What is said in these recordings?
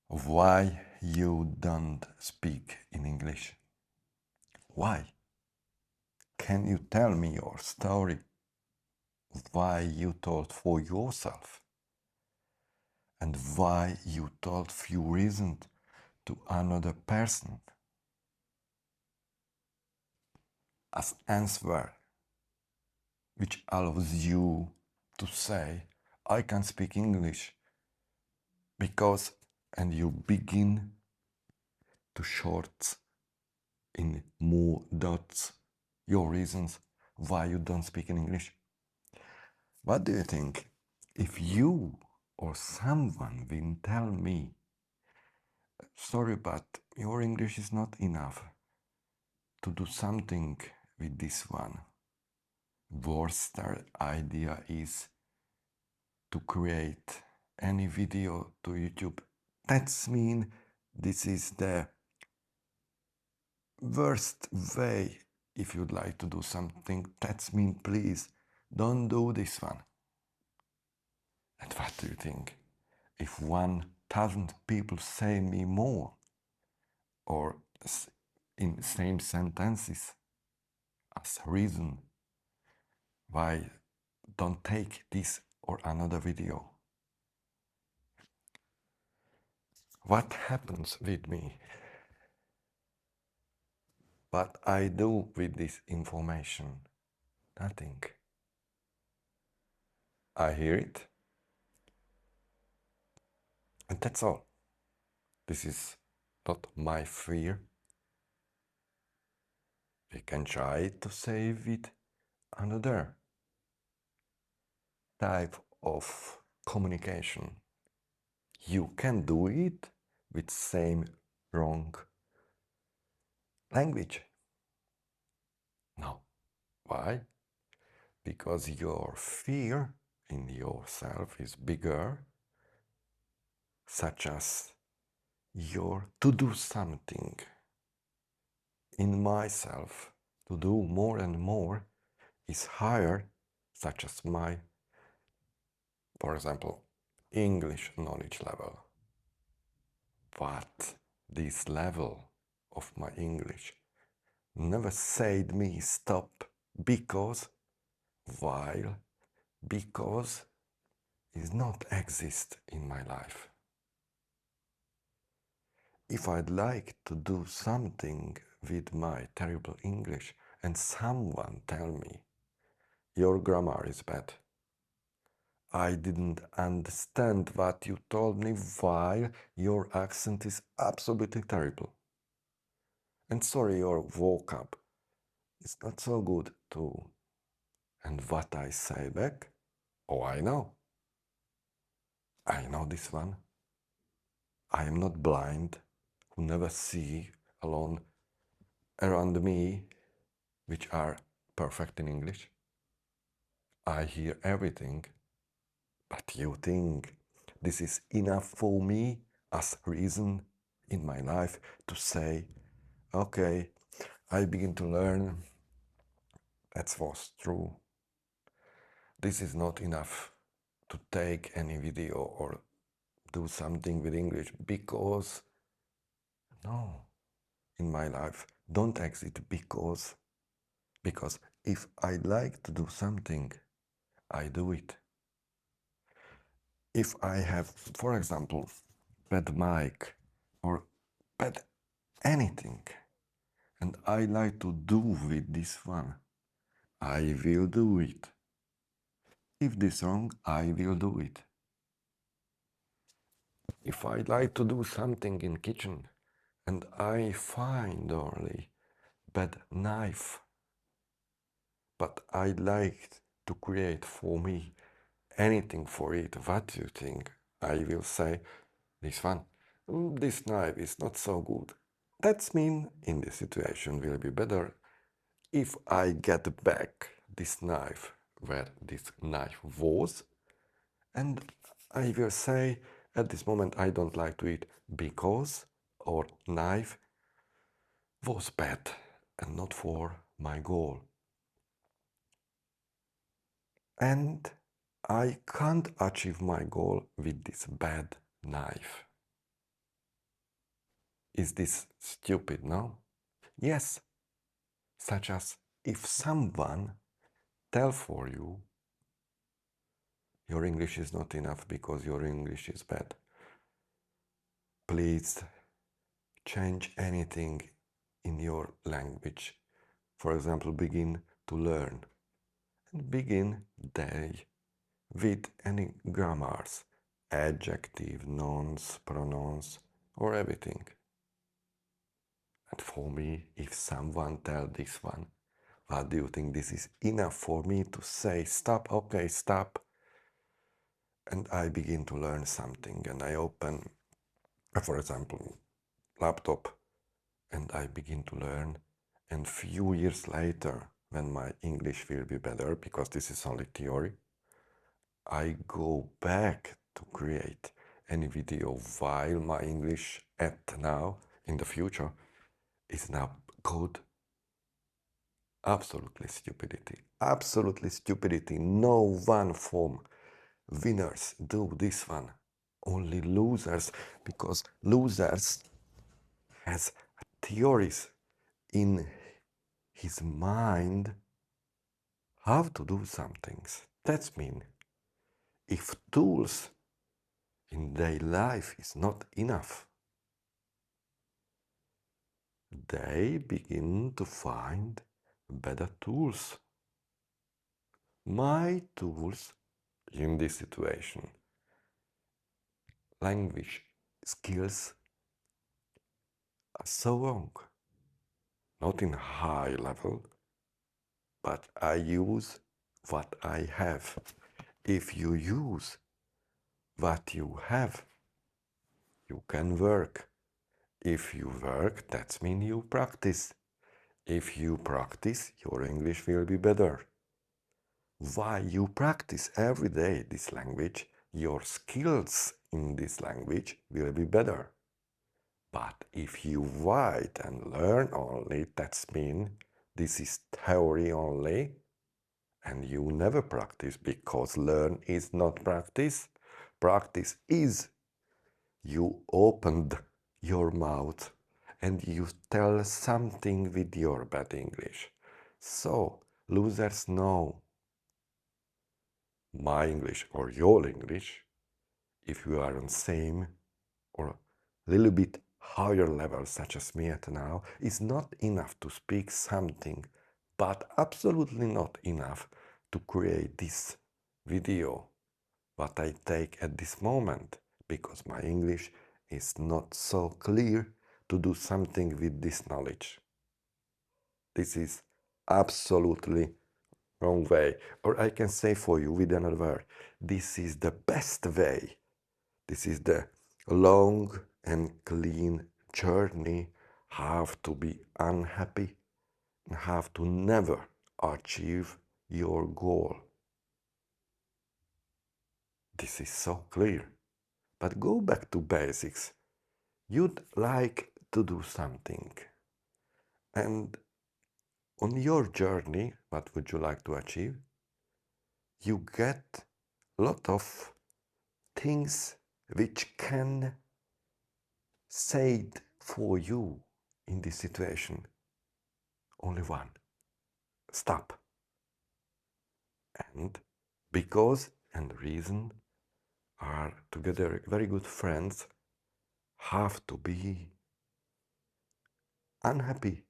Why you don't speak in English? Why? Can you tell me your story? Why you told for yourself? And why you told few reasons to another person? As answer, which allows you to say, I can speak English because, and you begin to short in more dots your reasons why you don't speak in English. What do you think? If you or someone will tell me, sorry, but your English is not enough to do something with this one. Worst idea is to create any video to YouTube. That's mean this is the worst way if you'd like to do something. That's mean please don't do this one. And what do you think? If 1,000 people say me more or in same sentences as reason why don't take this or another video. What happens with me? What I do with this information? Nothing. I hear it, and that's all. This is not my fear. We can try to save it another type of communication. You can do it with same wrong language. No. Why? Because your fear in yourself is bigger, such as your to do something in myself, to do more and more is higher, such as my, for example, English knowledge level. But this level of my English never said me stop because, while because is not exist in my life. If I'd like to do something with my terrible English and someone tell me your grammar is bad, I didn't understand what you told me while your accent is absolutely terrible. And sorry, your vocab is not so good too. And what I say back? Oh, I know. I know this one. I am not blind, who never see alone around me, which are perfect in English. I hear everything, but you think this is enough for me as reason in my life to say, okay, I begin to learn. That was true. This is not enough to take any video or do something with English because, no, in my life, don't exit because if I like to do something, I do it. If I have, for example, bad mic or bad anything, and I like to do with this one, I will do it. If this wrong, I will do it. If I like to do something in kitchen and I find only bad knife, but I like to create for me anything for it, what do you think? I will say, this one, this knife is not so good. That's mean in this situation will be better if I get back this knife where this knife was, and I will say at this moment I don't like to eat because our knife was bad and not for my goal. And I can't achieve my goal with this bad knife. Is this stupid, no? Yes, such as if someone tell for you your English is not enough because your English is bad. Please change anything in your language. For example, begin to learn and begin day with any grammars, adjective, nouns, pronouns, or everything. And for me, if someone tell this one, what do you think this is enough for me to say, stop, okay, stop, and I begin to learn something, and I open, for example, laptop, and I begin to learn, and few years later, when my English will be better, because this is only theory, I go back to create any video while my English at now, in the future, is now good. Absolutely stupidity. Absolutely stupidity. No one form. Winners do this one. Only losers, because losers has theories in his mind how to do some things. That's mean if tools in their life is not enough, they begin to find better tools. My tools in this situation, language skills, are so wrong. Not in high level, but I use what I have. If you use what you have, you can work. If you work, that means you practice. If you practice, your English will be better. Why you practice every day this language, your skills in this language will be better. But if you write and learn only, that means this is theory only, and you never practice, because learn is not practice. Practice is you opened your mouth and you tell something with your bad English. So losers know my English or your English, if you are on same or a little bit higher level, such as me at now, is not enough to speak something, but absolutely not enough to create this video, what I take at this moment, because my English is not so clear to do something with this knowledge. This is absolutely wrong way. Or I can say for you with another word, this is the best way. This is the long and clean journey. Have to be unhappy and have to never achieve your goal. This is so clear. But go back to basics. You'd like to do something. And on your journey, what would you like to achieve? You get a lot of things which can say it for you in this situation. Only one. Stop. And because and reason are together very good friends, have to be unhappy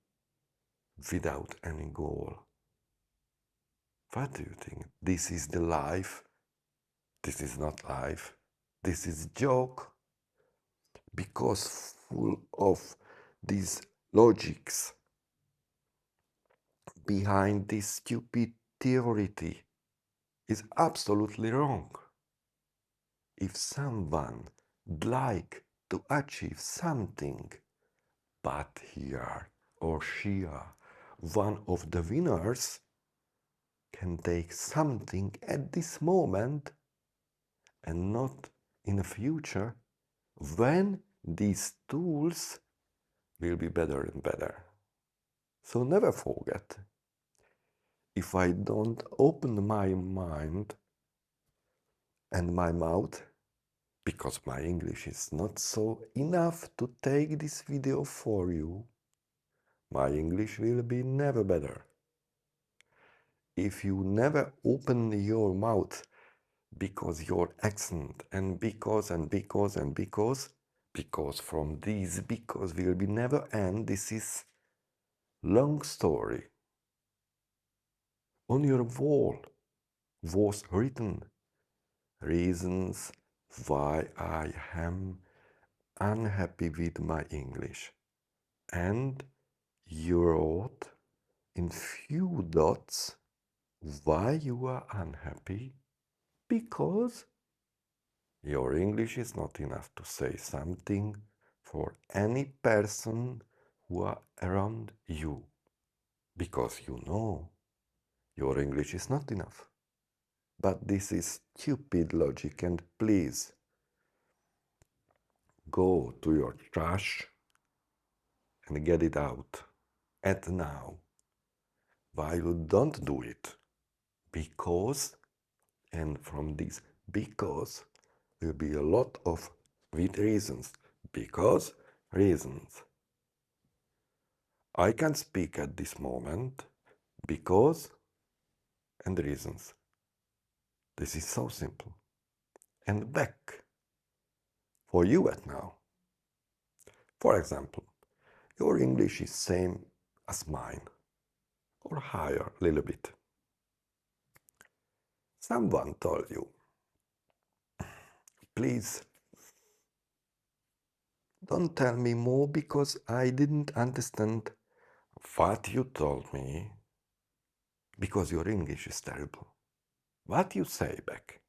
without any goal. What do you think? This is the life? This is not life. This is joke, because full of these logics behind this stupid theory is absolutely wrong. If someone like to achieve something, but here or she are one of the winners, can take something at this moment and not in the future, when these tools will be better and better. So never forget, if I don't open my mind and my mouth because my English is not so enough to take this video for you. My English will be never better. If you never open your mouth because your accent and because from these because will be never end, this is long story. On your wall was written reasons why I am unhappy with my English. And you wrote in few dots why you are unhappy. Because your English is not enough to say something for any person who are around you. Because you know your English is not enough. But this is stupid logic, and please go to your trash and get it out. And now, why you don't do it? Because, and from this because will be a lot of with reasons. Because reasons. I can speak at this moment because and reasons. This is so simple. And back for you at now. For example, your English is same as mine or higher a little bit. Someone told you, please don't tell me more because I didn't understand what you told me because your English is terrible. What you say back?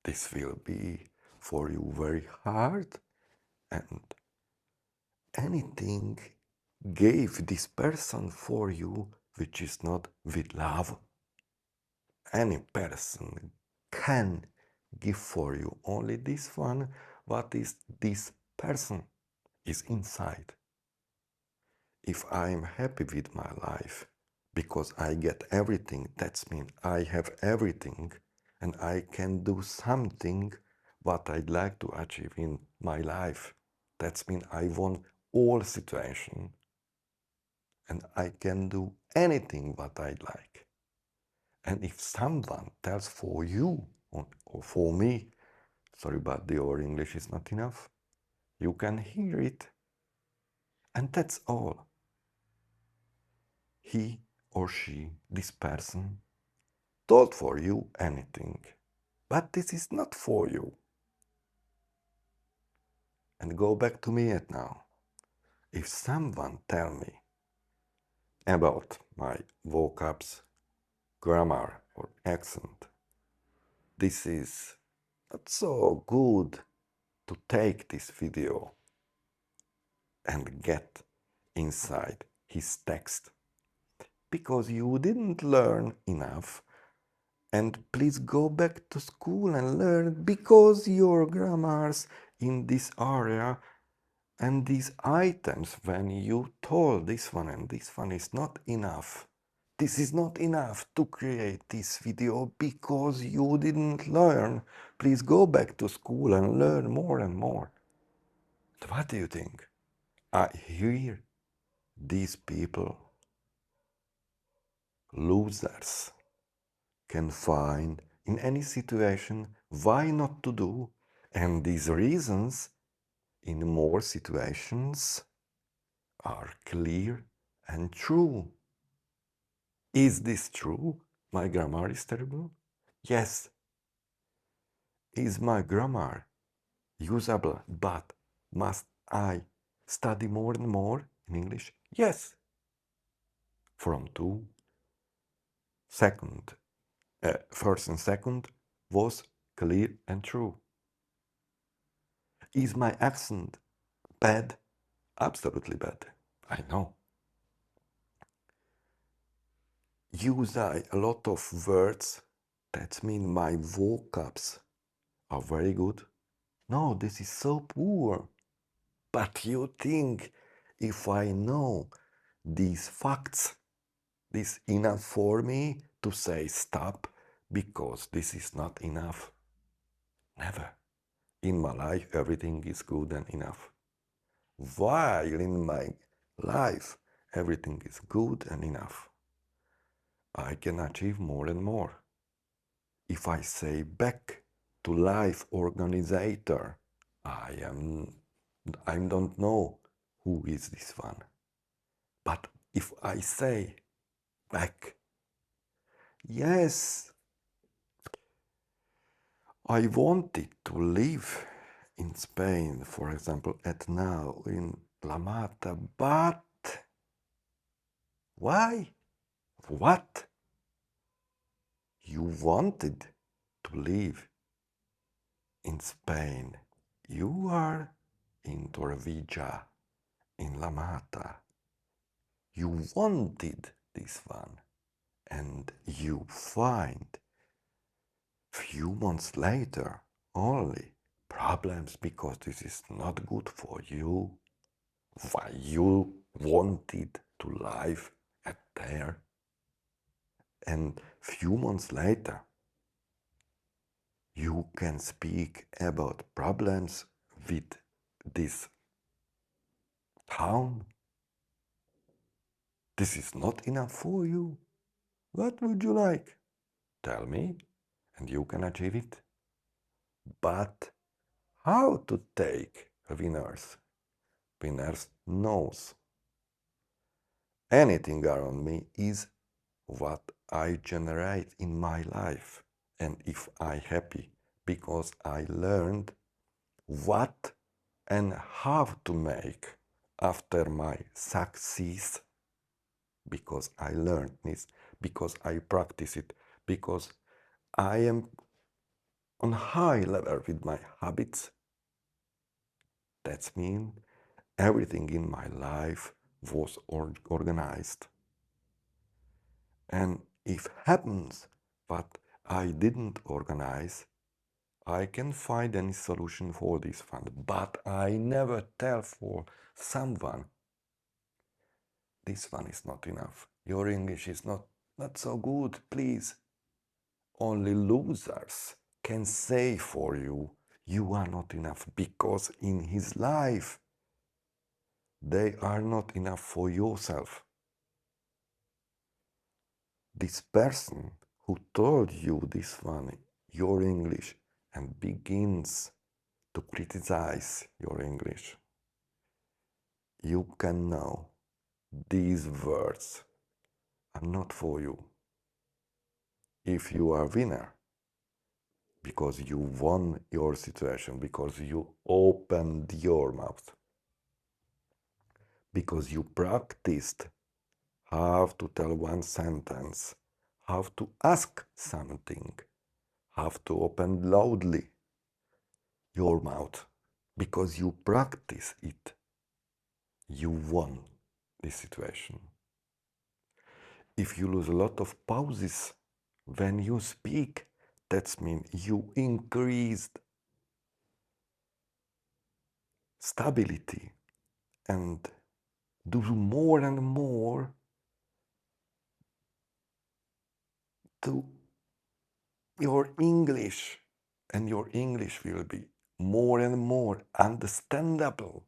This will be for you very hard, and anything gave this person for you which is not with love. Any person can give for you only this one what is this person is inside. If I am happy with my life because I get everything, that means I have everything and I can do something what I'd like to achieve in my life. That means I want all situation and I can do anything what I'd like. And if someone tells for you or for me, sorry, but your English is not enough, you can hear it. And that's all. He or she, this person, told for you anything. But this is not for you. And go back to me at now. If someone tell me about my vocabs, grammar or accent, this is not so good to take this video and get inside his text because you didn't learn enough, and please go back to school and learn because your grammars in this area and these items when you told this one and this one is not enough. This is not enough to create this video because you didn't learn. Please go back to school and learn more and more. What do you think? I hear these people, losers, can find in any situation why not to do, and these reasons in more situations are clear and true. Is this true? My grammar is terrible? Yes. Is my grammar usable, but must I study more and more in English? Yes. From two. Second, first and second was clear and true. Is my accent bad? Absolutely bad. I know. Use I a lot of words that mean my vocabs are very good? No, this is so poor. But you think if I know these facts, this enough for me to say stop because this is not enough? Never. In my life, everything is good and enough. While in my life, everything is good and enough, I can achieve more and more. If I say back to life organizer, I don't know who is this one. But if I say back, yes, I wanted to live in Spain, for example, at now in La Mata, but why? What? You wanted to live in Spain. You are in Torrevieja, in La Mata. You wanted this one, and you find few months later only problems because this is not good for you. Why you wanted to live at there, and few months later you can speak about problems with this town. This is not enough for you. What would you like? Tell me, and you can achieve it. But how to take winners? Winners knows. Anything around me is what I generate in my life. And if I happy because I learned what and how to make after my success, because I learned this, because I practice it, because I am on high level with my habits, that means everything in my life was organized. And if happens what I didn't organize, I can find any solution for this fund, but I never tell for someone, this one is not enough. Your English is not so good, please. Only losers can say for you, you are not enough, because in his life, they are not enough for yourself. This person who told you this one, your English, and begins to criticize your English, you can know these words are not for you. If you are a winner, because you won your situation, because you opened your mouth, because you practiced how to tell one sentence, how to ask something, how to open loudly your mouth, because you practice it, you won this situation. If you lose a lot of pauses when you speak, that means you increased stability and do more and more to your English, and your English will be more and more understandable.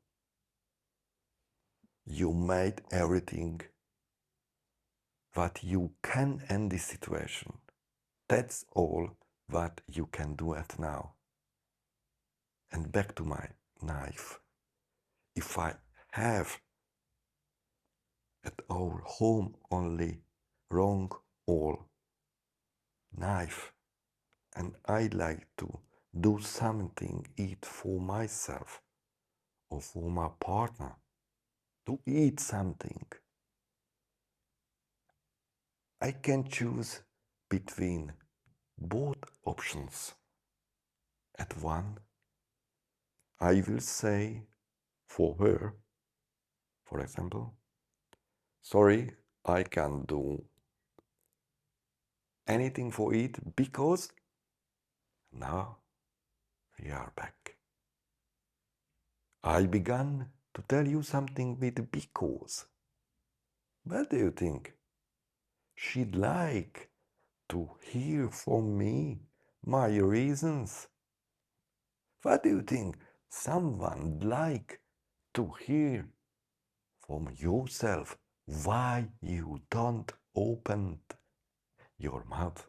You made everything what you can in this situation. That's all what you can do at now. And back to my knife. If I have at our home only wrong or knife, and I like to do something, eat for myself or for my partner, to eat something, I can choose between both options. At one, I will say for her, for example, sorry, I can't do anything for it because now we are back. I began to tell you something with because. What do you think? She'd like to hear from me my reasons. What do you think someone like to hear from yourself why you don't open your mouth?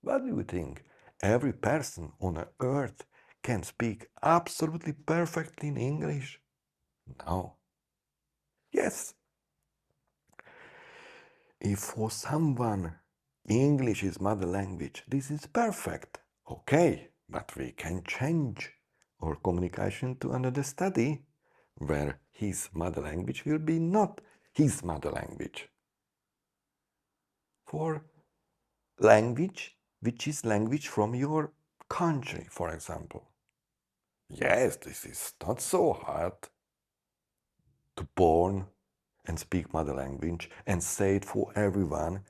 What do you think? Every person on earth can speak absolutely perfectly in English? No. Yes. If for someone English is mother language, this is perfect. Okay, but we can change our communication to another study where his mother language will be not his mother language. For language, which is language from your country, for example. Yes, this is not so hard to born and speak mother language and say it for everyone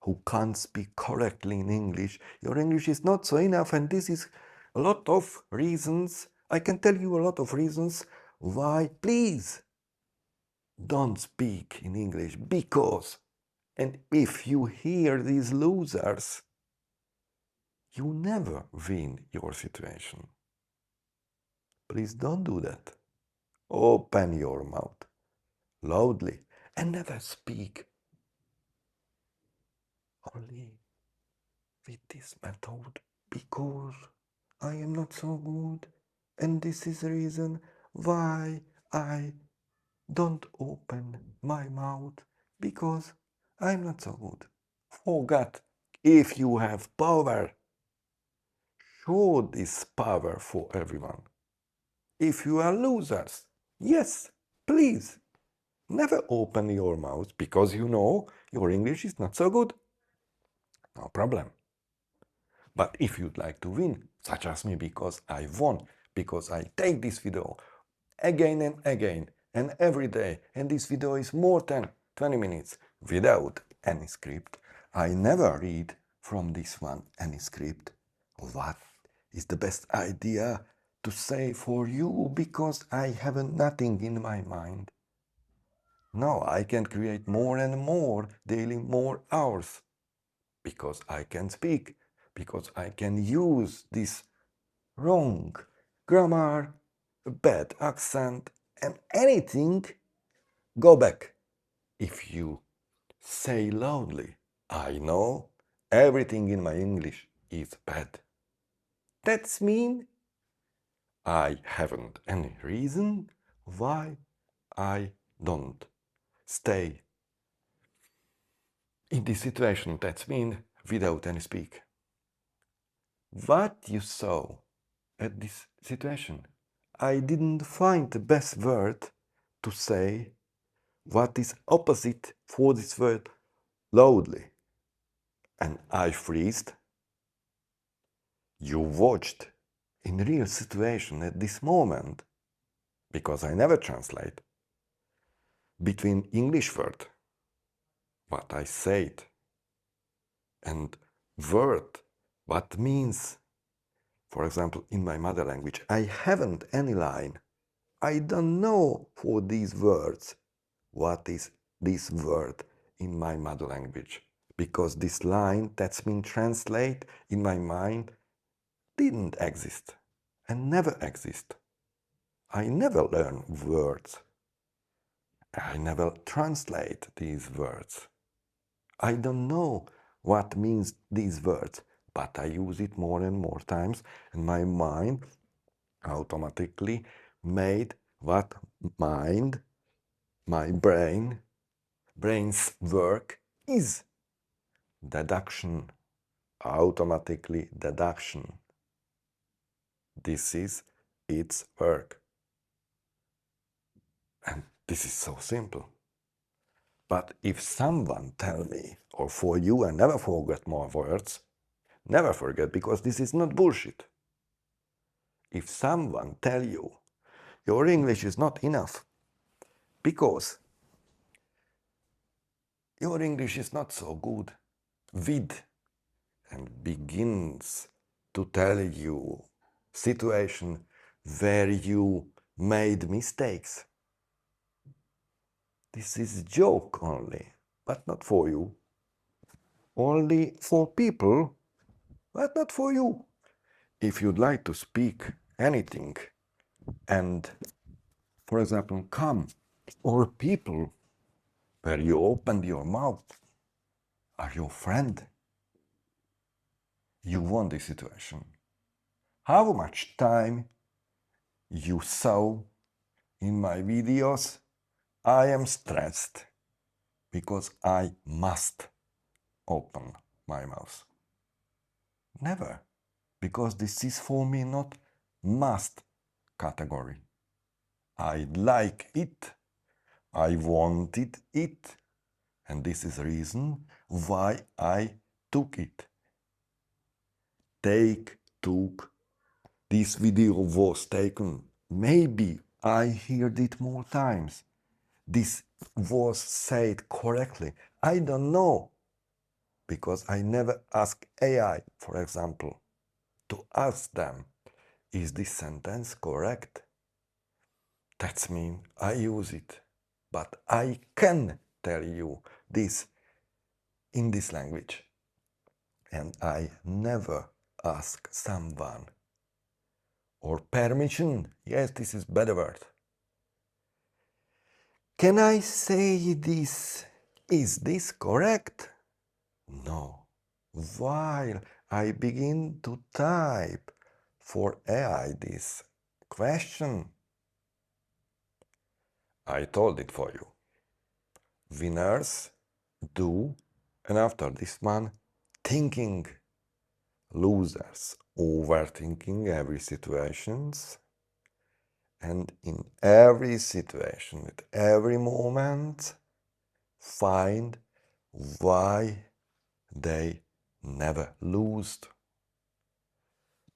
who can't speak correctly in English. Your English is not so enough, and this is a lot of reasons. I can tell you a lot of reasons why. Please don't speak in English because, and if you hear these losers, you never win your situation. Please don't do that. Open your mouth loudly and never speak only with this method because I am not so good and this is the reason why I don't open my mouth because I'm not so good. Forget, if you have power, show this power for everyone. If you are losers, yes, please, never open your mouth because you know your English is not so good. No problem. But if you'd like to win, such as me, because I won, because I take this video again and every day, and this video is more than 20 minutes without any script, I never read from this one any script. What is the best idea to say for you because I have nothing in my mind? No, I can create more and more daily, more hours because I can speak, because I can use this wrong grammar, bad accent, and anything. Go back. If you say loudly, I know everything in my English is bad. That's mean I haven't any reason why I don't stay in this situation. That's mean without any speak. What you saw at this situation, I didn't find the best word to say what is opposite for this word loudly. And I freezed. You watched in real situation at this moment, because I never translate, between English word, what I said, and word, what means, for example, in my mother language. I haven't any line. I don't know for these words what is this word in my mother language. Because this line that's been translated in my mind didn't exist and never exist. I never learn words. I never translate these words. I don't know what means these words, but I use it more and more times, and my mind automatically made what mind, my brain's work is. Deduction, automatically deduction. This is its work. And this is so simple. But if someone tell me, or for you, I never forget more words, never forget, because this is not bullshit. If someone tell you, your English is not enough, because your English is not so good, with, and begins to tell you situation where you made mistakes. This is a joke only, but not for you. Only for people, but not for you. if you'd like to speak anything and, for example, come or people where you opened your mouth are your friend, you want this situation. How much time you saw in my videos, I am stressed because I must open my mouth. Never, because this is for me not must category. I like it, I wanted it, and this is the reason why I took it. Took. This video was taken. Maybe I heard it more times. This was said correctly. I don't know, because I never ask AI, for example, to ask them, is this sentence correct? That means I use it, but I can tell you this in this language. And I never ask someone, or permission, yes, this is better word. Can I say this? Is this correct? No. While I begin to type for AI this question, I told it for you. Winners do, and after this one, thinking. Losers overthinking every situations, and in every situation, at every moment, find why they never lose.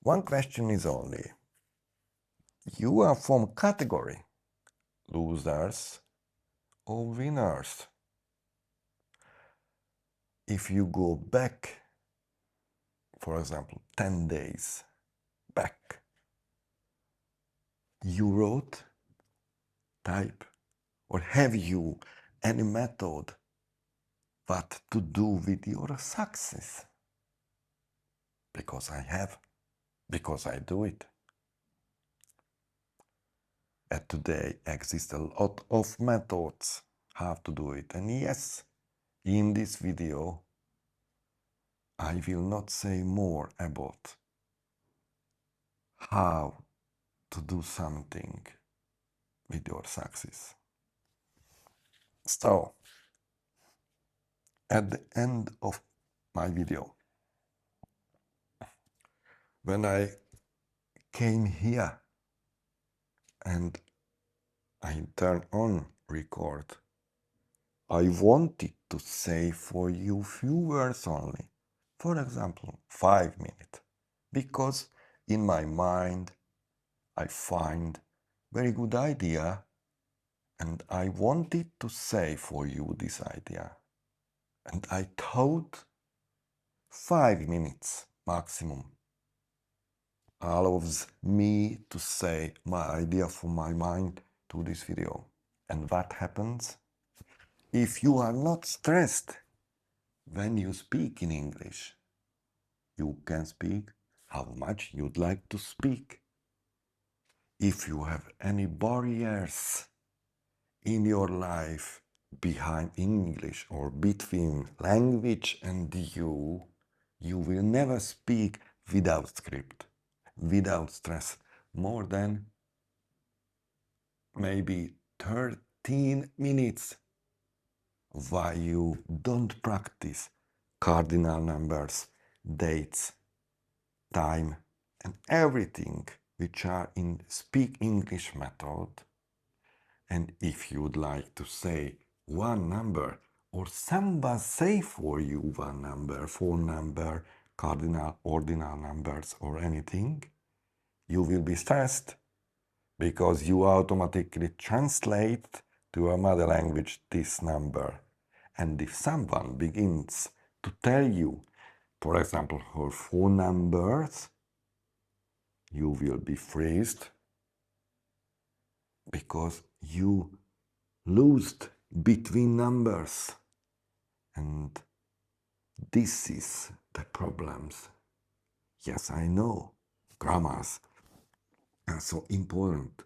One question is only, you are from category losers or winners? If you go back, for example, 10 days back, you wrote, type, or have you any method what to do with your success? Because I have, because I do it. And today exists a lot of methods how to do it. And yes, in this video, I will not say more about how to do something with your success. So, at the end of my video, when I came here and I turned on record, I wanted to say for you few words only. For example, 5 minutes. Because in my mind I find very good idea and I wanted to say for you this idea. And I thought 5 minutes maximum allows me to say my idea from my mind to this video. And what happens? If you are not stressed when you speak in English, you can speak how much you'd like to speak. If you have any barriers in your life behind English or between language and you will never speak without script, without stress, more than maybe 13 minutes while you don't practice cardinal numbers, dates, time, and everything which are in Speak English method. And if you'd like to say one number or someone say for you one number, phone number, cardinal, ordinal numbers or anything, you will be stressed because you automatically translate to a mother language this number. And if someone begins to tell you, for example, her phone numbers, you will be freezed because you lost between numbers. And this is the problems. Yes, I know. grammars are so important.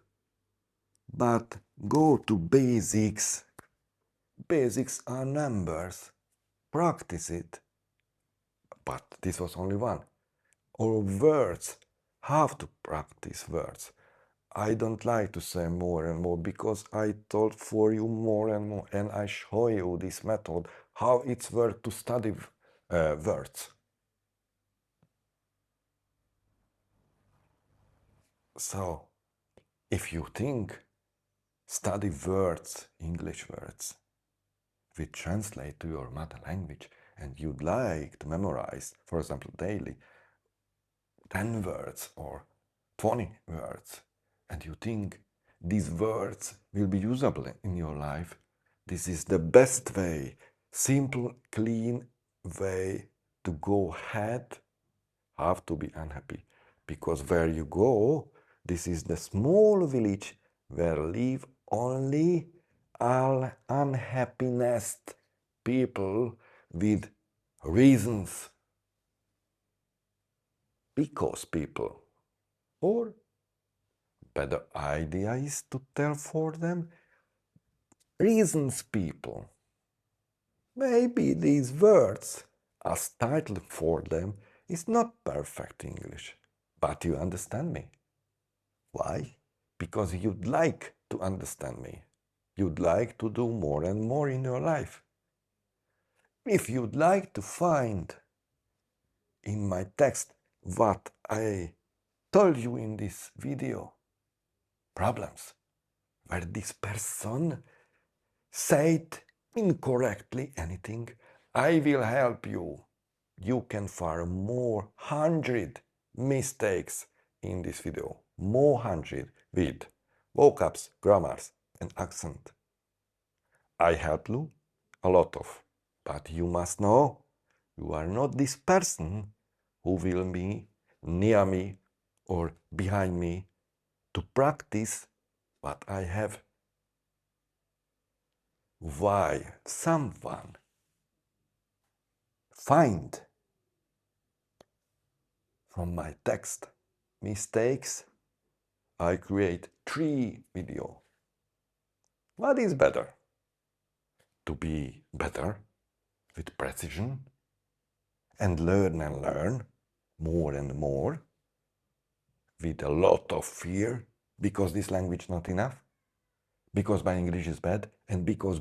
But go to basics. Basics are numbers. Practice it. But this was only one. Or words. Have to practice words. I don't like to say more and more because I told for you more and more and I show you this method, how it's worth to study words. So, if you think study words, English words, which translate to your mother language and you'd like to memorize, for example, daily, 10 words or 20 words, and you think these words will be usable in your life, this is the best way, simple, clean way to go ahead. Have to be unhappy, because where you go, this is the small village where live only all unhappiness people with reasons, because people, or better idea is to tell for them reasons people. Maybe these words as title for them is not perfect English, but you understand me. Why? Because you'd like to understand me. You'd like to do more and more in your life. If you'd like to find in my text what I told you in this video, problems where this person said incorrectly anything, I will help you. You can find more 100 mistakes in this video. More 100 with vocabs, grammars, and accent. I help you a lot of, but you must know you are not this person who will be near me or behind me to practice what I have. Why someone find from my text mistakes, I create 3 videos. What is better? To be better with precision and learn more and more with a lot of fear because this language not enough, because my English is bad, and because,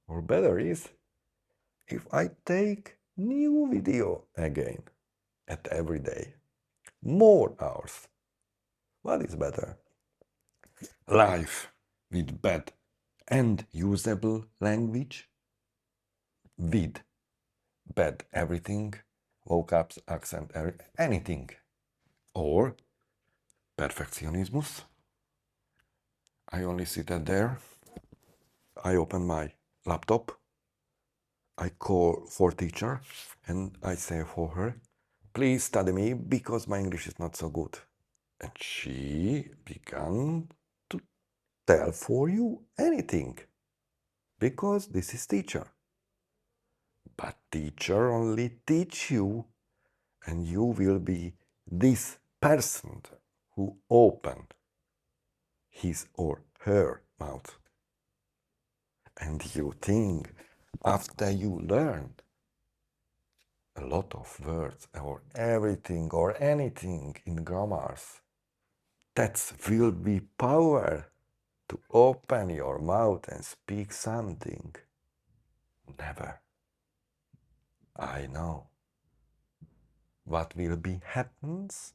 or better is if I take new video again at every day, more hours. What is better? Life with bad and usable language, with bad everything, vocabs, accent, anything, or perfectionism. I only sit there, I open my laptop, I call for teacher, and I say for her, please study me because my English is not so good. And she began to tell for you anything, because this is teacher. But teacher only teach you, and you will be this person who open his or her mouth. And you think after you learned a lot of words or everything or anything in grammars, that will be power to open your mouth and speak something. Never. I know. What will be happens?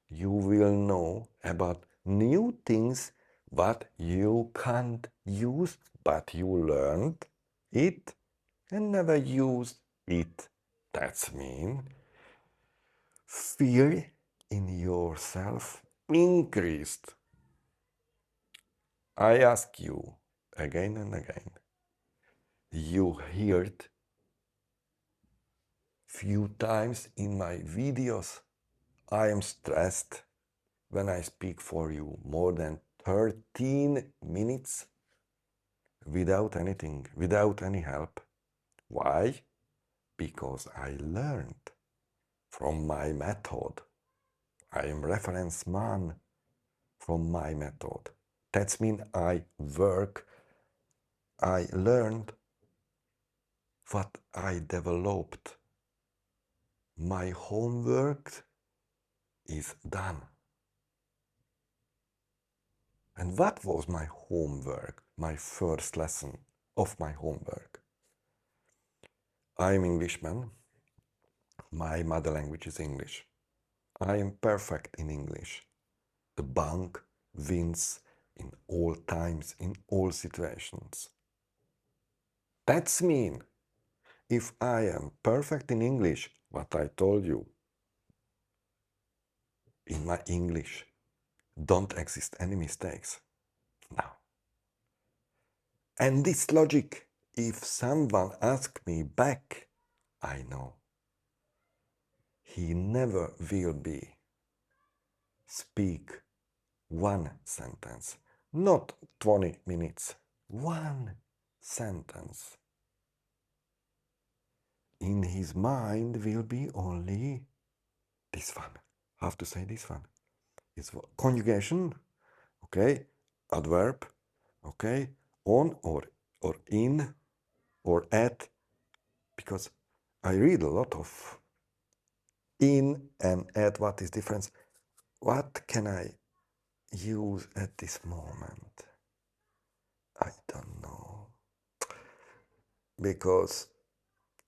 You will know about new things what you can't use, but you learned it and never used it. That's mean fear in yourself increased. I ask you again and again. You heard few times in my videos, I am stressed when I speak for you more than 13 minutes without anything, without any help. Why? Because I learned from my method. I am reference man from my method. That means I learned what I developed. My homework is done. And what was my homework, my first lesson of my homework? I'm Englishman. My mother language is English. I am perfect in English. The bank wins in all times, in all situations. That's mean, if I am perfect in English, what I told you, in my English, don't exist any mistakes. No. And this logic, if someone asks me back, I know he never will be speak one sentence, not 20 minutes, one sentence. In his mind will be only this one. Have to say this one. It's conjugation, okay, adverb, okay, on or in or at, because I read a lot of in and at. What is difference? What can I use at this moment? I don't know, because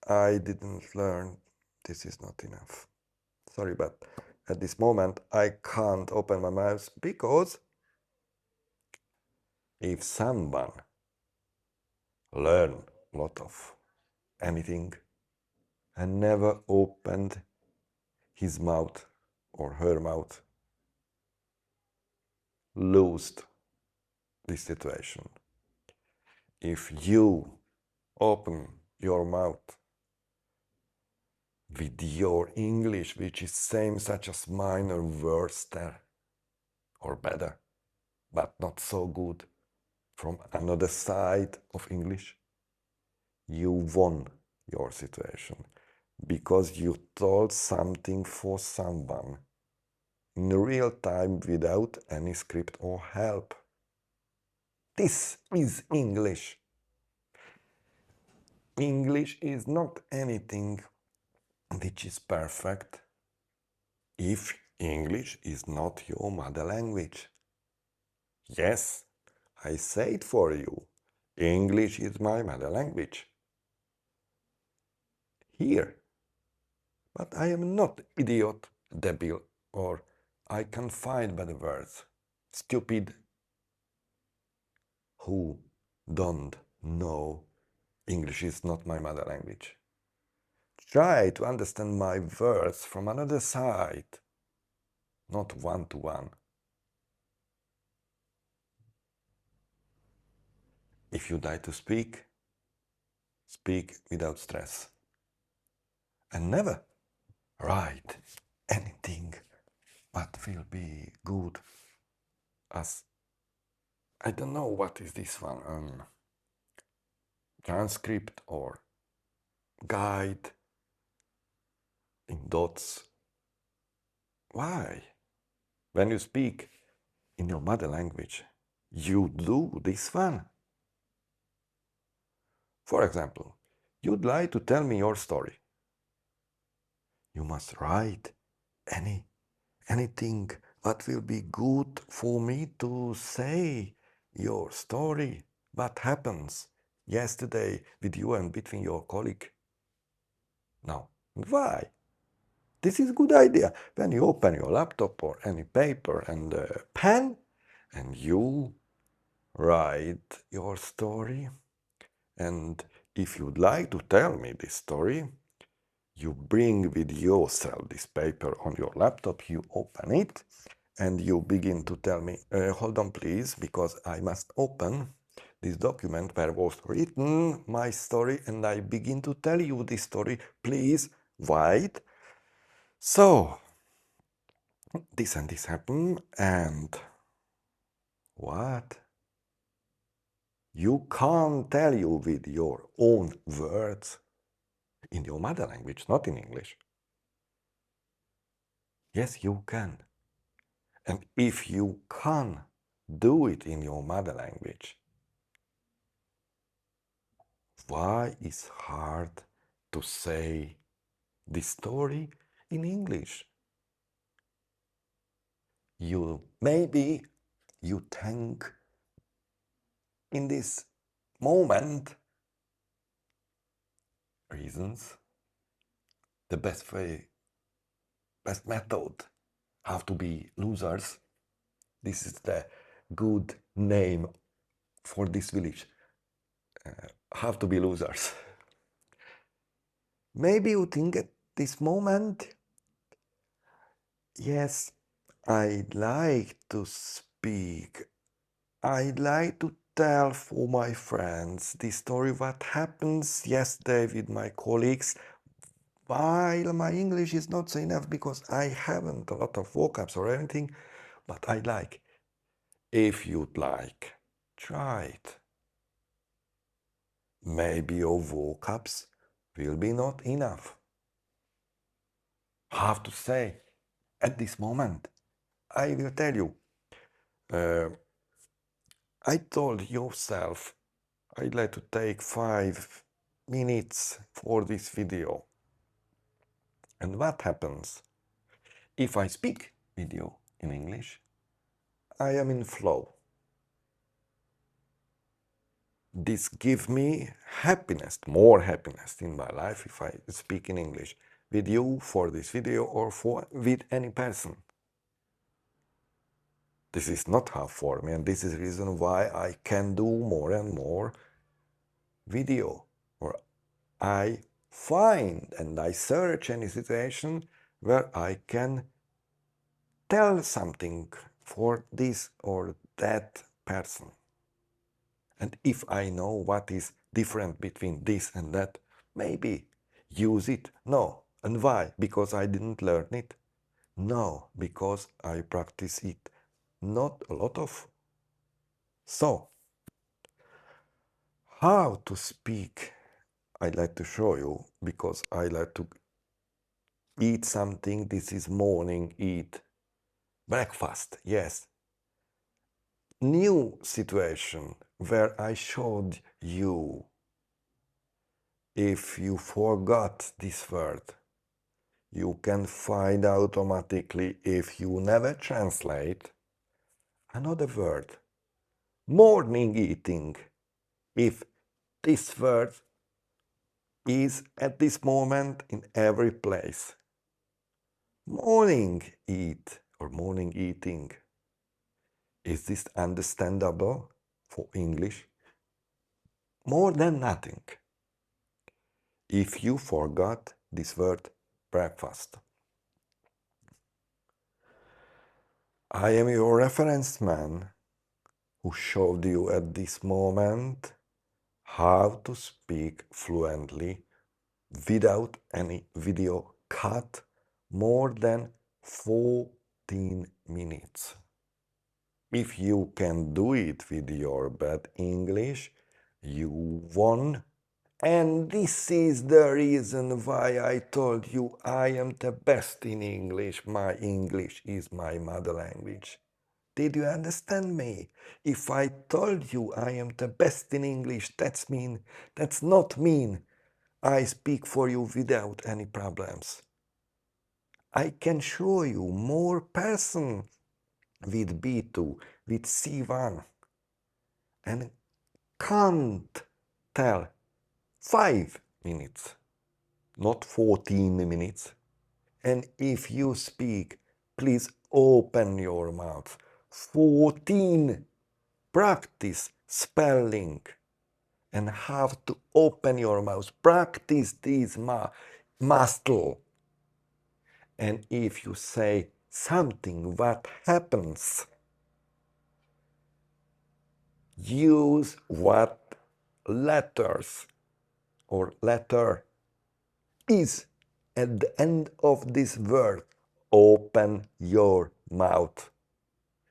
I didn't learn. This is not enough. Sorry, but at this moment I can't open my mouth, because if someone learn a lot of anything and never opened his mouth or her mouth, lost this situation. If you open your mouth with your English, which is same such as mine or worse there, or better, but not so good, from another side of English, you won your situation, because you told something for someone in real time without any script or help. This is English. English is not anything which is perfect if English is not your mother language. Yes, I say it for you. English is my mother language. Here. But I am not idiot, debil, or I can find better words. Stupid, who don't know English is not my mother language. Try to understand my words from another side, not one-to-one. If you like to speak, speak without stress. And never write anything what will be good as, I don't know what is this one, transcript or guide in dots. Why? When you speak in your mother language, you do this one. For example, you'd like to tell me your story. You must write anything what will be good for me to say your story. What happens yesterday with you and between your colleague? No. Why? This is a good idea. When you open your laptop or any paper and a pen and you write your story, and if you'd like to tell me this story, you bring with yourself this paper on your laptop, you open it, and you begin to tell me, hold on please, because I must open this document where was written my story, and I begin to tell you this story, please write. So, this and this happened, and what? You can't tell you with your own words in your mother language, not in English. Yes, you can. And if you can do it in your mother language, why is hard to say this story in English? Maybe you think in this moment reasons the best method have to be losers. This is the good name for this village. Have to be losers. Maybe you think at this moment, yes, I'd like to speak. I'd like to tell for my friends the story what happens yesterday with my colleagues, while my English is not so enough because I haven't a lot of vocabs or anything, but I'd like. If you'd like, try it. Maybe your vocabs will be not enough. Have to say, at this moment, I will tell you, uh, I told yourself I'd like to take 5 minutes for this video. And what happens? If I speak with you in English, I am in flow. This gives me happiness, more happiness in my life if I speak in English with you for this video or with any person. This is not hard for me, and this is the reason why I can do more and more video, or I find and I search any situation where I can tell something for this or that person. And if I know what is different between this and that, maybe use it. No. And why? Because I didn't learn it? No, because I practice it not a lot of. So, how to speak? I'd like to show you because I like to eat something. This is morning, eat breakfast. Yes. New situation where I showed you if you forgot this word. You can find automatically if you never translate another word. Morning eating. If this word is at this moment in every place. Morning eat or morning eating. Is this understandable for English? More than nothing. If you forgot this word breakfast. I am your reference man who showed you at this moment how to speak fluently without any video cut more than 14 minutes. If you can do it with your bad English, you won. And this is the reason why I told you I am the best in English. My English is my mother language. Did you understand me? If I told you I am the best in English, that's not mean I speak for you without any problems. I can show you more person with B2, with C1, and can't tell 5 minutes, not 14 minutes. And if you speak, please open your mouth. 14. Practice spelling and have to open your mouth. Practice this muscle. And if you say something, what happens? Use what letters or letter is at the end of this word. Open your mouth,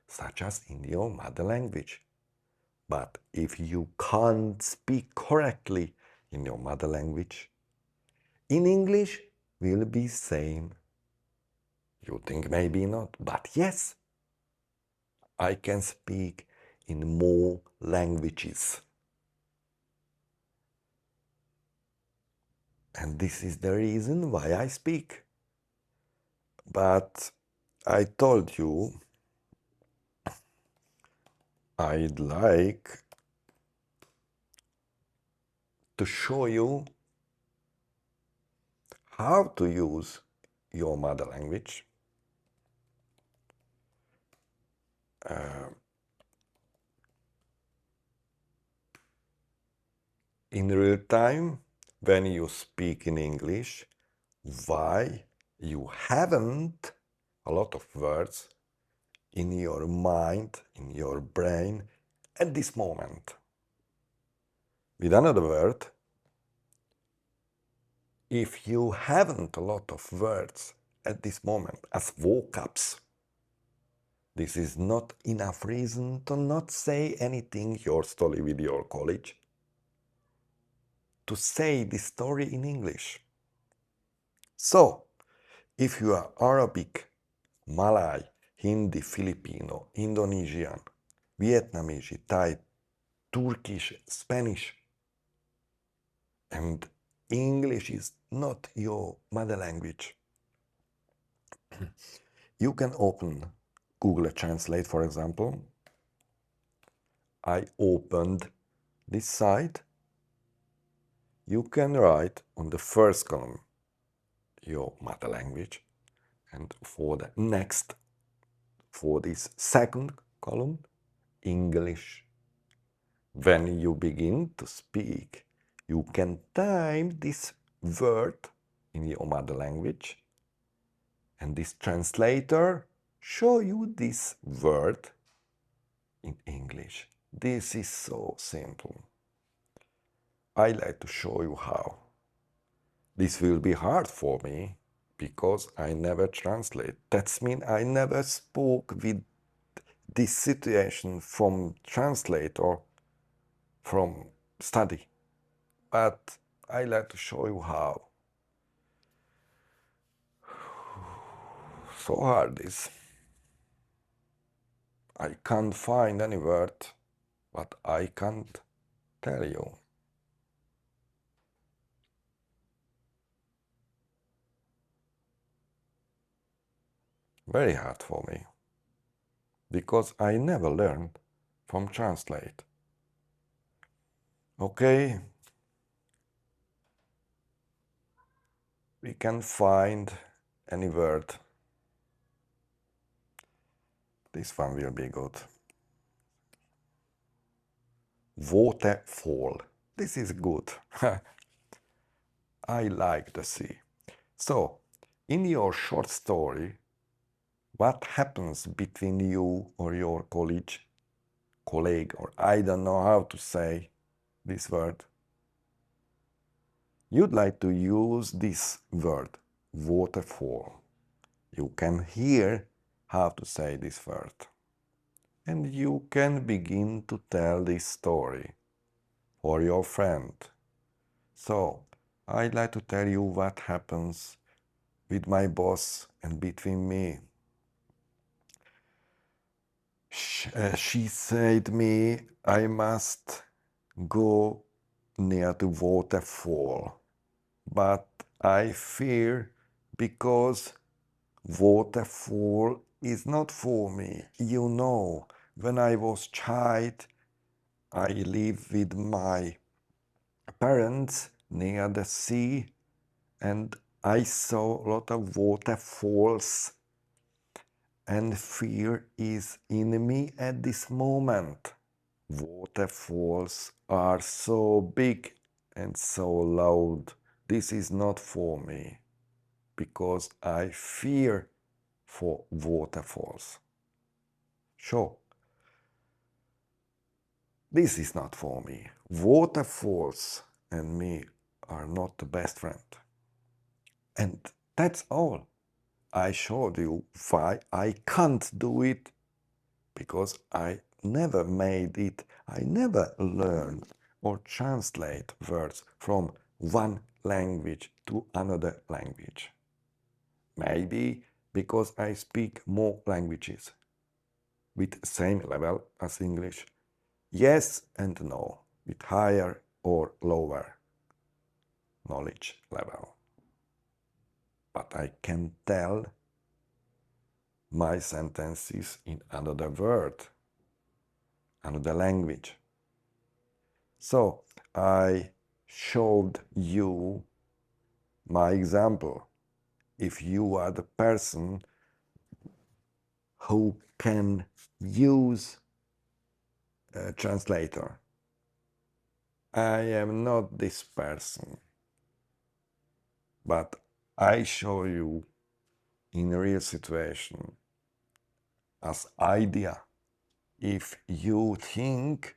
such as in your mother language. But if you can't speak correctly in your mother language, in English will be same. You think maybe not, but yes, I can speak in more languages. And this is the reason why I speak. But I told you I'd like to show you how to use your mother language in real time when you speak in English, why you haven't a lot of words in your mind, in your brain at this moment. With another word, if you haven't a lot of words at this moment as vocabs, this is not enough reason to not say anything your story with your college, to say this story in English. So, if you are Arabic, Malay, Hindi, Filipino, Indonesian, Vietnamese, Thai, Turkish, Spanish, and English is not your mother language, you can open Google Translate, for example. I opened this site. You can write on the first column your mother language, and for the next, for this second column, English. When you begin to speak, you can type this word in your mother language, and this translator show you this word in English. This is so simple. I like to show you how. This will be hard for me because I never translate. That means I never spoke with this situation from translate or from study. But I like to show you how. So hard is. I can't find any word, but I can't tell you. Very hard for me. Because I never learned from translate. Okay, we can find any word. This one will be good. Waterfall. This is good. I like the sea. So, in your short story, what happens between you or your colleague, or I don't know how to say this word. You'd like to use this word, waterfall. You can hear how to say this word. And you can begin to tell this story for your friend. So, I'd like to tell you what happens with my boss and between me. She said me I must go near the waterfall, but I fear because waterfall is not for me. You know, when I was child, I lived with my parents near the sea, and I saw a lot of waterfalls, and fear is in me at this moment. Waterfalls are so big and so loud. This is not for me because I fear for waterfalls. So, this is not for me. Waterfalls and me are not the best friend. And that's all. I showed you why I can't do it because I never made it. I never learned or translate words from one language to another language. Maybe because I speak more languages with same level as English. Yes and no, with higher or lower knowledge level. But I can tell my sentences in another word, another language. So I showed you my example. If you are the person who can use a translator, I am not this person, but I show you in a real situation as idea. If you think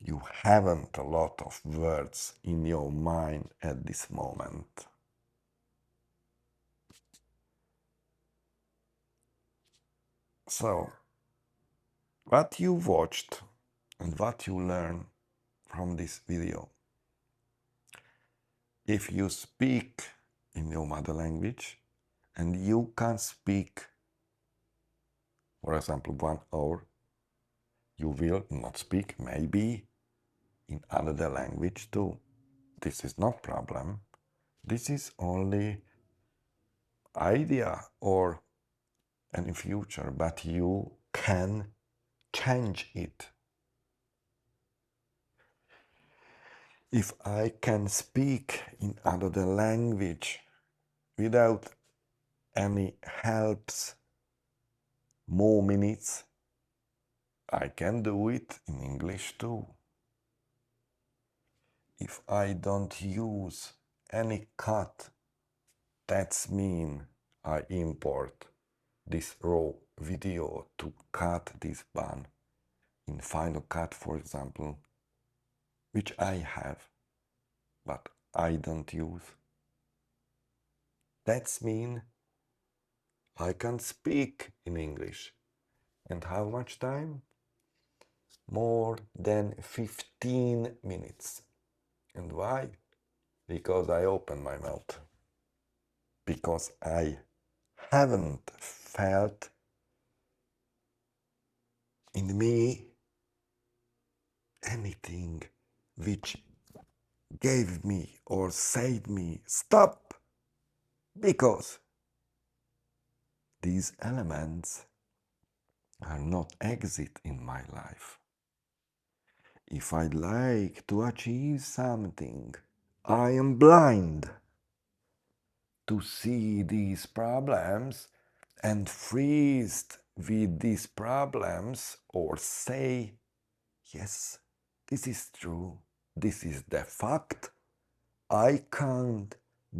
you haven't a lot of words in your mind at this moment, so what you watched and what you learn from this video, if you speak in your mother language and you can speak, for example, 1 hour, you will not speak maybe in another language too. This is not problem. This is only idea or in future, but you can change it. If I can speak in another language without any helps, more minutes, I can do it in English too. If I don't use any cut, that's mean I import this raw video to cut this bun in Final Cut, for example, which I have, but I don't use. That's mean I can speak in English. And how much time? More than 15 minutes. And why? Because I open my mouth. Because I haven't felt in me anything which gave me or said me stop, because these elements are not exit in my life. If I'd like to achieve something, I am blind to see these problems and freeze with these problems or say, yes, this is true, this is the fact, I can't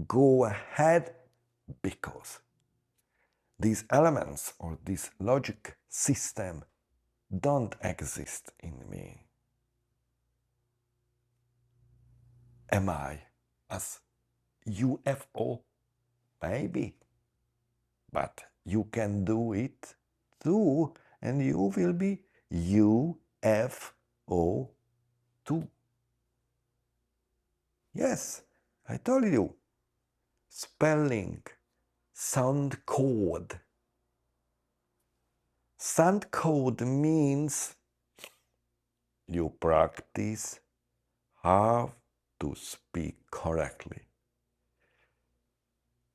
go ahead because these elements or this logic system don't exist in me. Am I as UFO? Maybe. But you can do it too, and you will be UFO too. Yes, I told you. Spelling, sound code. Sound code means you practice how to speak correctly.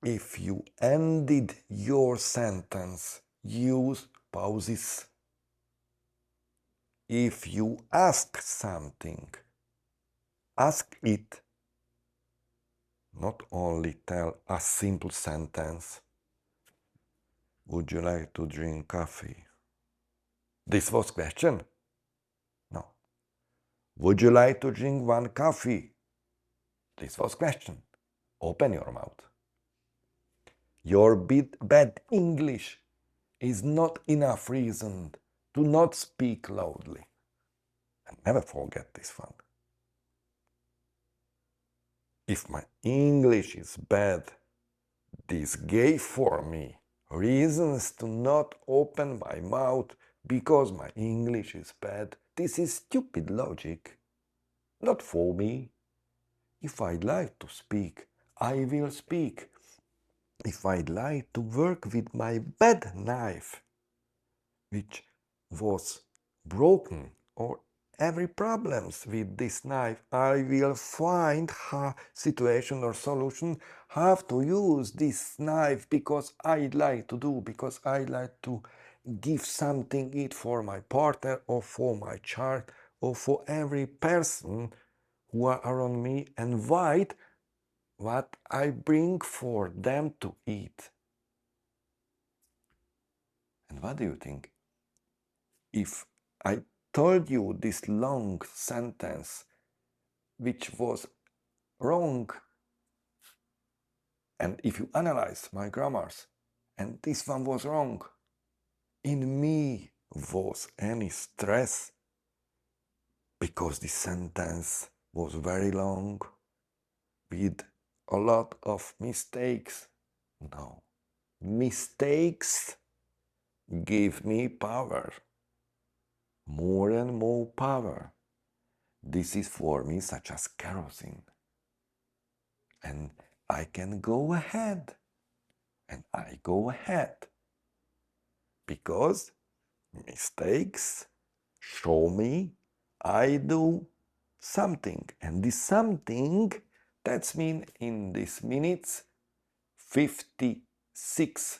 If you ended your sentence, use pauses. If you ask something, ask it. Not only tell a simple sentence, would you like to drink coffee? This was question? No. Would you like to drink one coffee? This was question. Open your mouth. Your bad English is not enough reason to not speak loudly. And never forget this one. If my English is bad, this gave for me reasons to not open my mouth because my English is bad. This is stupid logic. Not for me. If I'd like to speak, I will speak. if I'd like to work with my bad knife, which was broken, or every problems with this knife, I will find a situation or solution how to use this knife because I like to do, because I like to give something it for my partner or for my child or for every person who are around me, and what I bring for them to eat. And what do you think? If I told you this long sentence which was wrong, and if you analyze my grammars, and this one was wrong, in me was any stress because the sentence was very long with a lot of mistakes? No. Mistakes give me power, more and more power. This is for me such as kerosene. And I can go ahead. And I go ahead. Because mistakes show me I do something. And this something, that's mean in these minutes, 56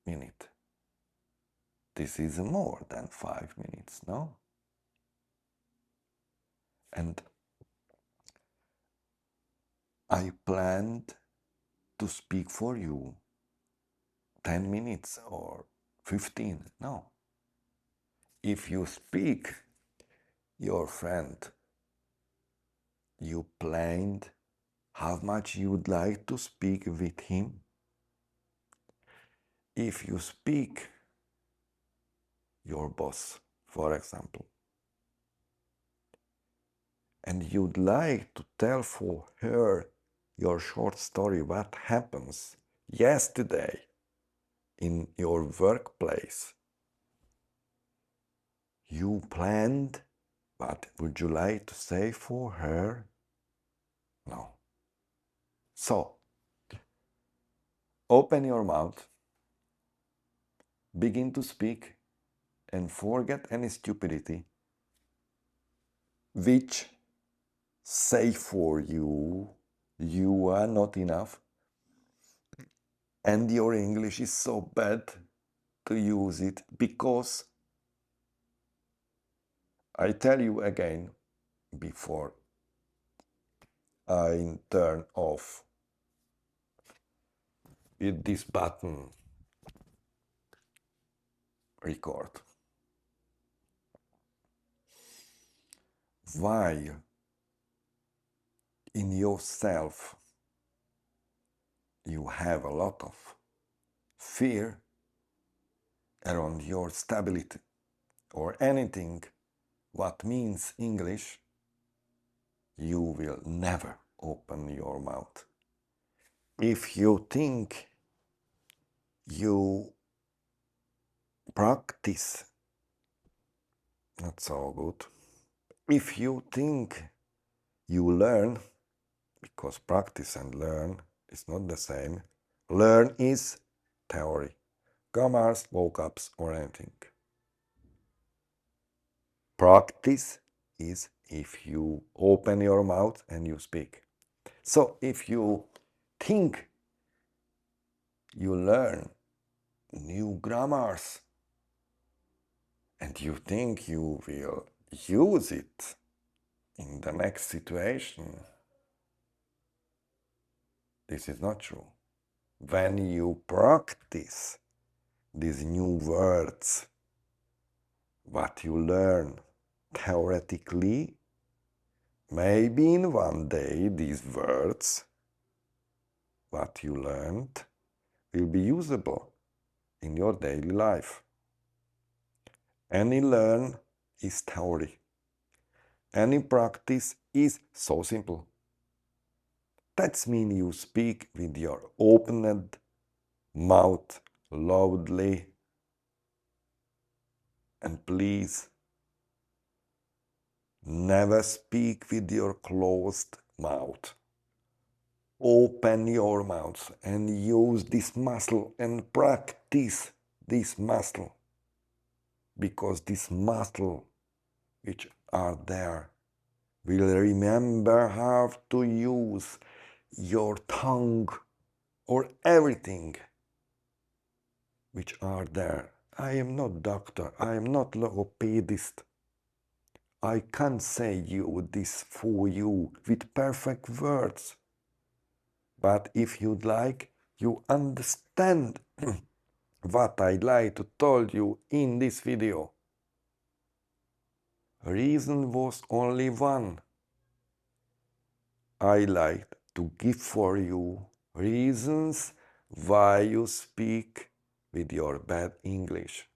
minutes. This is more than 5 minutes, no? And I planned to speak for you 10 minutes or 15. No. If you speak your friend, you planned how much you would like to speak with him. If you speak your boss, for example, and you'd like to tell for her your short story, what happens yesterday in your workplace, you planned what would you like to say for her? No. So, open your mouth, begin to speak, and forget any stupidity which say for you you are not enough and your English is so bad to use it, because I tell you again before I turn off with this button record. While in yourself you have a lot of fear around your stability or anything what means English, you will never open your mouth. If you think you practice not so good, if you think you learn, because practice and learn is not the same. Learn is theory, grammars, vocabs, or anything. Practice is if you open your mouth and you speak. So if you think you learn new grammars and you think you will use it in the next situation, this is not true. When you practice these new words, what you learn theoretically, maybe in one day these words, what you learned, will be usable in your daily life. Any learn is theory. Any practice is so simple. That means you speak with your opened mouth loudly, and please never speak with your closed mouth. open your mouth and use this muscle and practice this muscle, because this muscle which are there will remember how to use your tongue or everything which are there. I am not doctor, I am not logopedist. I can't say you this for you with perfect words. But if you'd like, you understand what I'd like to tell you in this video. Reason was only one. I like to give for you reasons why you speak with your bad English.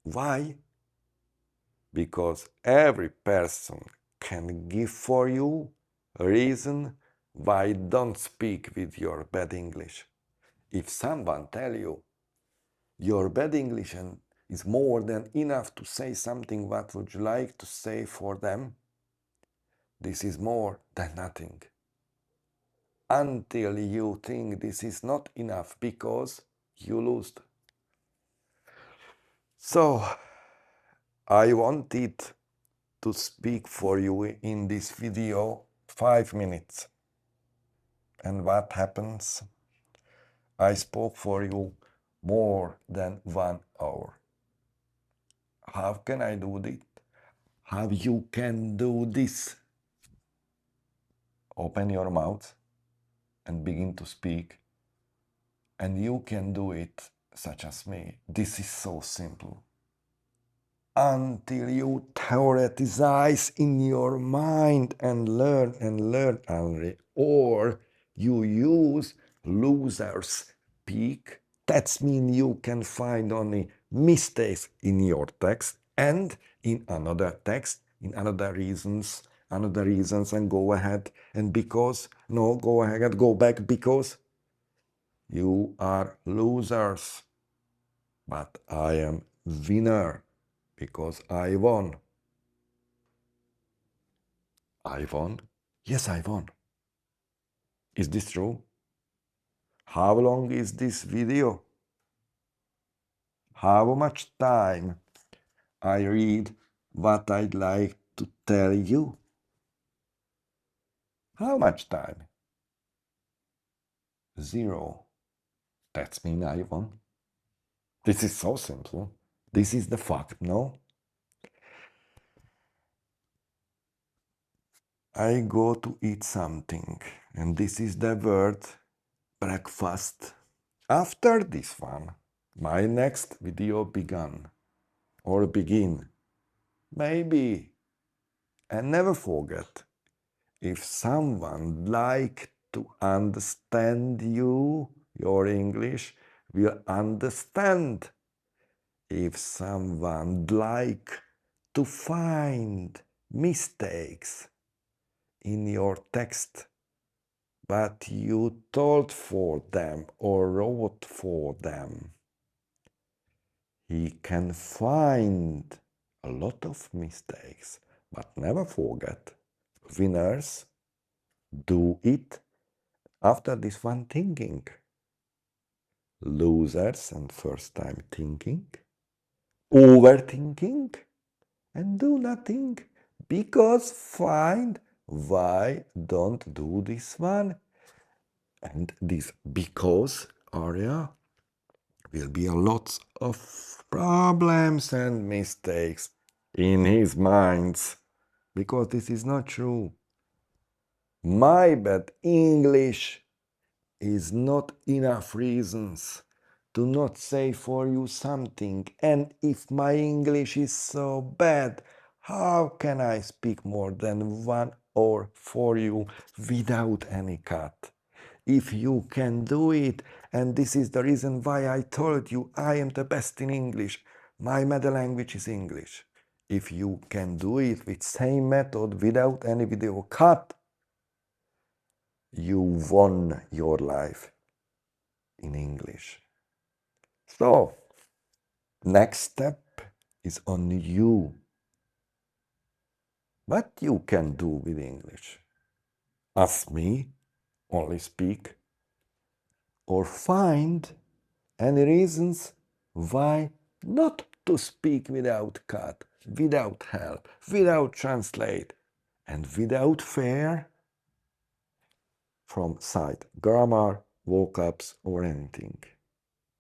Why? Because every person can give for you a reason why don't speak with your bad English. If someone tell you your bad English is more than enough to say something, what would you like to say for them? This is more than nothing. Until you think this is not enough, because you lost. So, I wanted to speak for you in this video 5 minutes. And what happens? I spoke for you more than 1 hour. How can I do this? How you can do this? Open your mouth and begin to speak. And you can do it such as me. This is so simple. Until you theorize in your mind and learn only, or you use losers speak. That means you can find only mistakes in your text and in another text, in another reasons, and go ahead. And because, no, go ahead, go back, because you are losers. But I am winner, because I won. I won? Yes, I won. Is this true? How long is this video? How much time I read what I'd like to tell you? How much time? 0. That means I won. This is so simple. This is the fact, no? I go to eat something, and this is the word breakfast. After this one, my next video began, or begin. Maybe. And never forget, if someone like to understand you, your English will understand. If someone like to find mistakes in your text, but you told for them or wrote for them, he can find a lot of mistakes. But never forget, winners do it after this one thinking. Losers and first time thinking, overthinking, and do nothing, because find why don't do this one. And this because area will be a lot of problems and mistakes in his minds, because this is not true. My bad English is not enough reasons to not say for you something. And if my English is so bad, how can I speak more than 1 hour for you without any cut? If you can do it, and this is the reason why I told you I am the best in English, my mother language is English. If you can do it with same method without any video cut, you won your life in English. So, next step is on you. What you can do with English? Ask me, only speak, or find any reasons why not to speak without cut, without help, without translate, and without fear from side grammar, vocabs, or anything.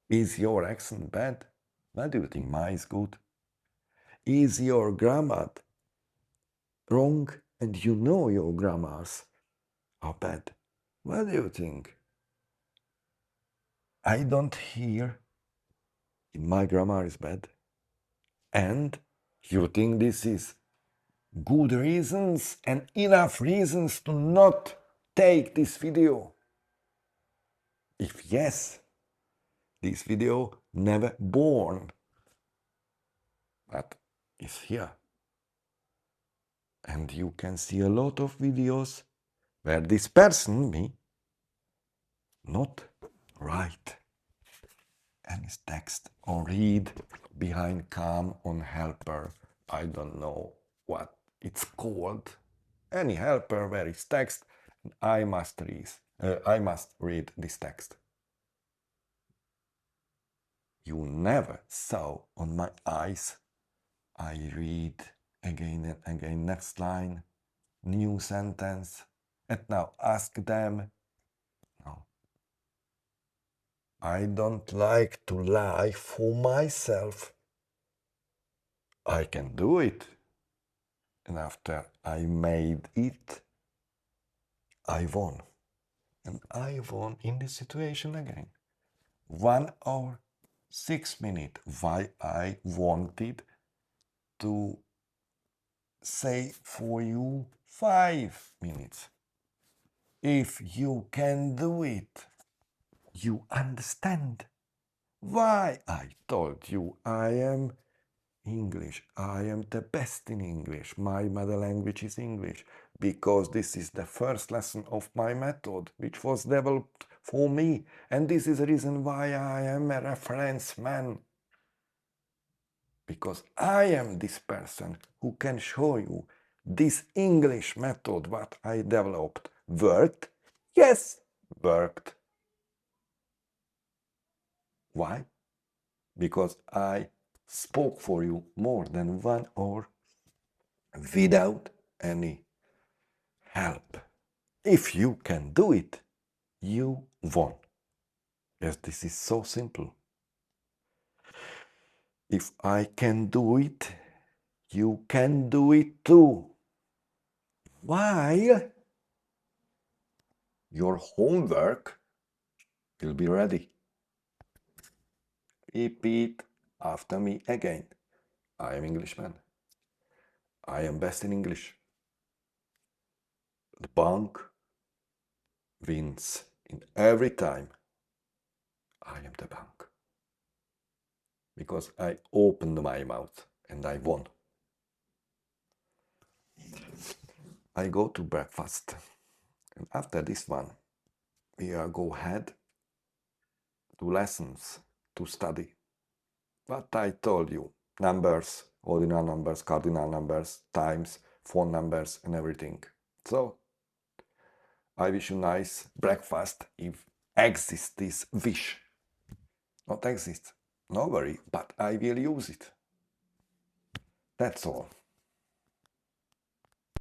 Is your accent bad? Why do you think mine is good? Is your grammar wrong and you know your grammars are bad? What do you think? I don't hear my grammar is bad. And you think this is good reasons and enough reasons to not take this video? If yes, this video never born, but is here. And you can see a lot of videos where this person, me, not write any text or read behind calm on helper. I don't know what it's called. Any helper where it's text, and I must read this text. You never saw on my eyes. I read again and again, next line, new sentence, and now ask them. No. I don't like to lie for myself. I can do it. And after I made it, I won. And I won in this situation again. 1 hour, 6 minutes. Why I wanted to say for you 5 minutes. If you can do it, you understand why I told you I am English. I am the best in English. My mother language is English because this is the first lesson of my method which was developed for me. And this is the reason why I am a reference man. Because I am this person who can show you this English method what I developed worked. Yes, worked. Why? Because I spoke for you more than 1 hour without any help. If you can do it, you won. Yes, this is so simple. If I can do it, you can do it too. While your homework will be ready. Repeat after me again. I am Englishman. I am best in English. The bank wins in every time. I am the bank. Because I opened my mouth and I won. I go to breakfast. And after this one, we go ahead to lessons to study. What I told you, numbers, ordinal numbers, cardinal numbers, times, phone numbers, and everything. So, I wish you nice breakfast if exists this wish. Not exist, no worry, but I will use it. That's all.